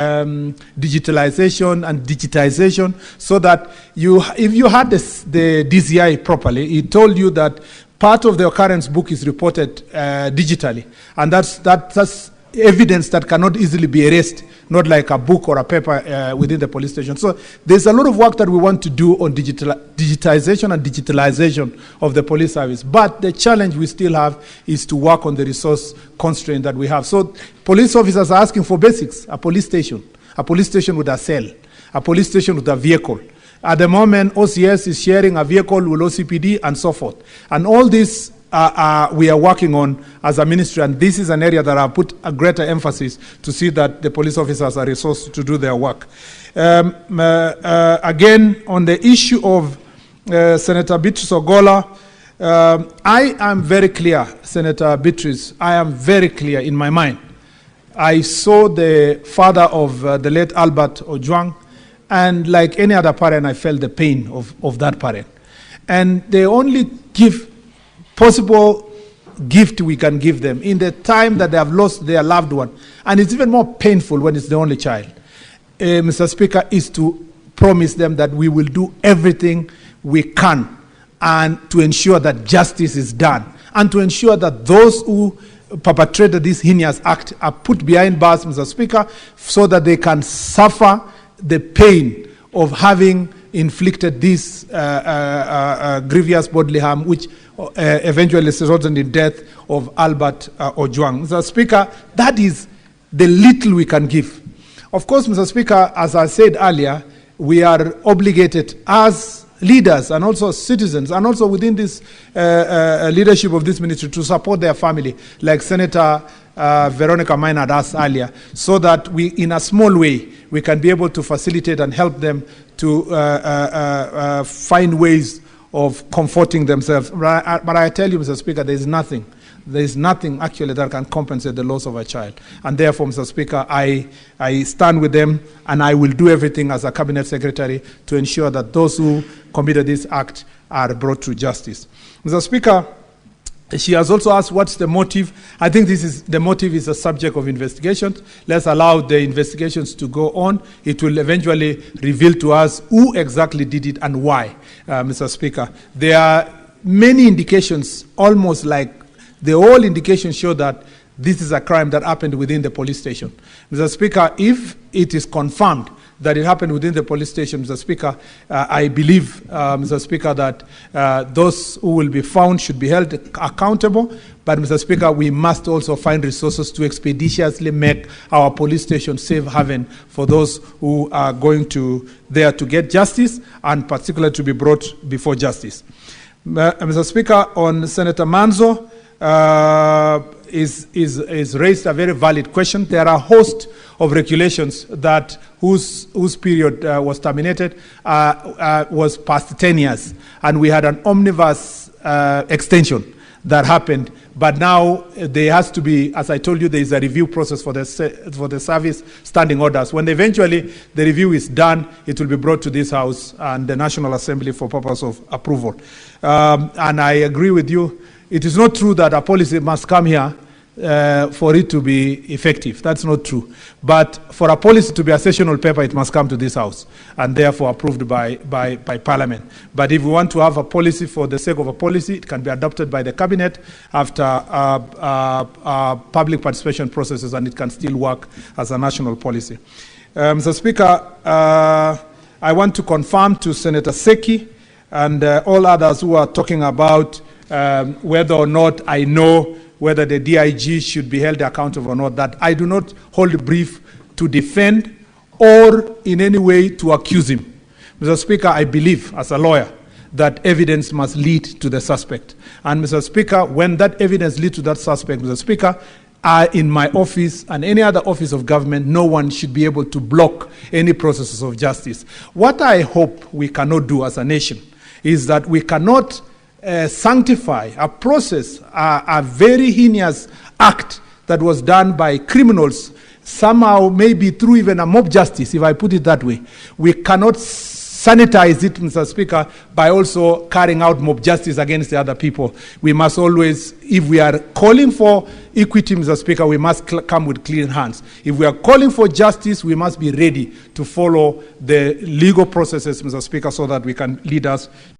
digitalization and digitization, so that if you had the DCI properly, it told you that part of the occurrence book is reported digitally, and that's evidence that cannot easily be erased, not like a book or a paper within the police station. So there's a lot of work that we want to do on digitization and digitalization of the police service. But the challenge we still have is to work on the resource constraint that we have. So police officers are asking for basics: a police station with a cell, a police station with a vehicle. At the moment, OCS is sharing a vehicle with OCPD and so forth. And all this we are working on as a ministry, and this is an area that I put a greater emphasis to see that the police officers are resourced to do their work. Again, on the issue of Senator Beatrice Ogola, I am very clear, Senator Beatrice, I am very clear in my mind. I saw the father of the late Albert Ojwang, and like any other parent, I felt the pain of that parent. And they only give possible gift we can give them in the time that they have lost their loved one. And it's even more painful when it's the only child. Mr. Speaker, is to promise them that we will do everything we can and to ensure that justice is done, and to ensure that those who perpetrated this heinous act are put behind bars, Mr. Speaker, so that they can suffer the pain of having inflicted this grievous bodily harm, which eventually resulted in death of Albert Ojwang. Mr. Speaker, that is the little we can give. Of course, Mr. Speaker, as I said earlier, we are obligated as leaders and also citizens, and also within this leadership of this ministry, to support their family, like Senator Veronica Maynard asked earlier, so that we, in a small way, we can be able to facilitate and help them to find ways of comforting themselves. But I tell you, Mr. Speaker, there is nothing actually that can compensate the loss of a child. And therefore, Mr. Speaker, I stand with them, and I will do everything as a cabinet secretary to ensure that those who committed this act are brought to justice. Mr. Speaker, she has also asked what's the motive. I think the motive is a subject of investigation. Let's allow the investigations to go on. It will eventually reveal to us who exactly did it and why, Mr. Speaker. There are many indications, almost like the whole indications show that this is a crime that happened within the police station. Mr. Speaker, if it is confirmed that it happened within the police station, Mr. Speaker, I believe, Mr. Speaker, that those who will be found should be held accountable. But, Mr. Speaker, we must also find resources to expeditiously make our police station safe haven for those who are going there to get justice, and particularly to be brought before justice. Mr. Speaker, on Senator Manzo, is raised a very valid question. There are a host of regulations that whose period was terminated was past 10 years, and we had an omnibus extension that happened. But now there has to be, as I told you, there is a review process for the service standing orders. When eventually the review is done, it will be brought to this House and the National Assembly for purpose of approval. And I agree with you. It is not true that a policy must come here for it to be effective. That's not true. But for a policy to be a sessional paper, it must come to this House and therefore approved by Parliament. But if we want to have a policy for the sake of a policy, it can be adopted by the Cabinet after public participation processes, and it can still work as a national policy. Mr. Speaker, I want to confirm to Senator Seki and all others who are talking about whether or not I know whether the DIG should be held accountable or not, that I do not hold a brief to defend or in any way to accuse him. Mr. Speaker, I believe as a lawyer that evidence must lead to the suspect. And Mr. Speaker, when that evidence leads to that suspect, Mr. Speaker, in my office and any other office of government, no one should be able to block any processes of justice. What I hope we cannot do as a nation is that we cannot sanctify a process, a very heinous act that was done by criminals, somehow maybe through even a mob justice, if I put it that way. We cannot sanitize it, Mr. Speaker, by also carrying out mob justice against the other people. We must always, if we are calling for equity, Mr. Speaker, we must come with clean hands. If we are calling for justice, we must be ready to follow the legal processes, Mr. Speaker, so that we can lead us